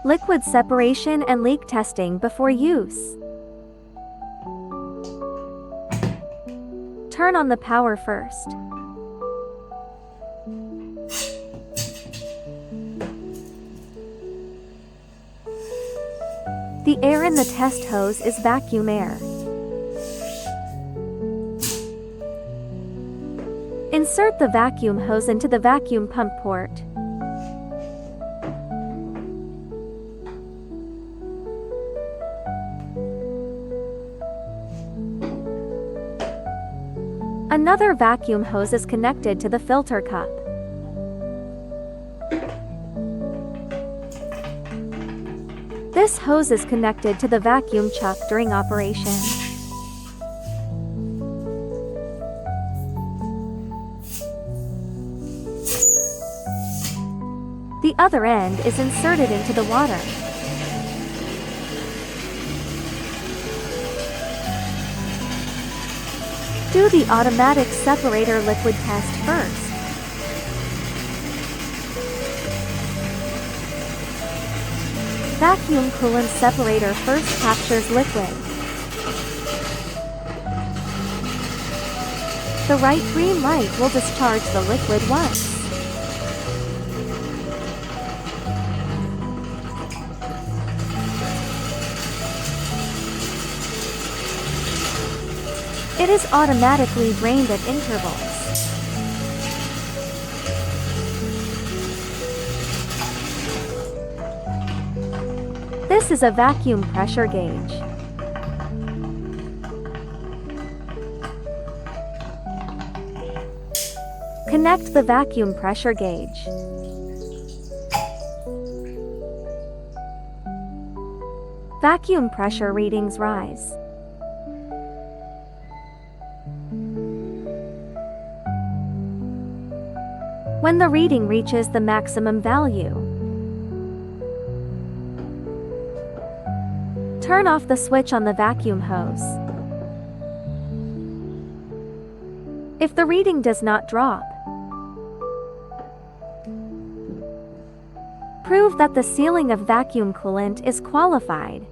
Liquid separation and leak testing before use. Turn on the power first. The air in the test hose is vacuum air. Insert the vacuum hose into the vacuum pump port. Another vacuum hose is connected to the filter cup. This hose is connected to the vacuum chuck during operation. The other end is inserted into the water. Do the automatic separator liquid test first. Vacuum coolant separator first captures liquid. The right green light will discharge the liquid once. It is automatically drained at intervals. This is a vacuum pressure gauge. Connect the vacuum pressure gauge. Vacuum pressure readings rise. When the reading reaches the maximum value, turn off the switch on the vacuum hose. If the reading does not drop, prove that the sealing of vacuum coolant is qualified.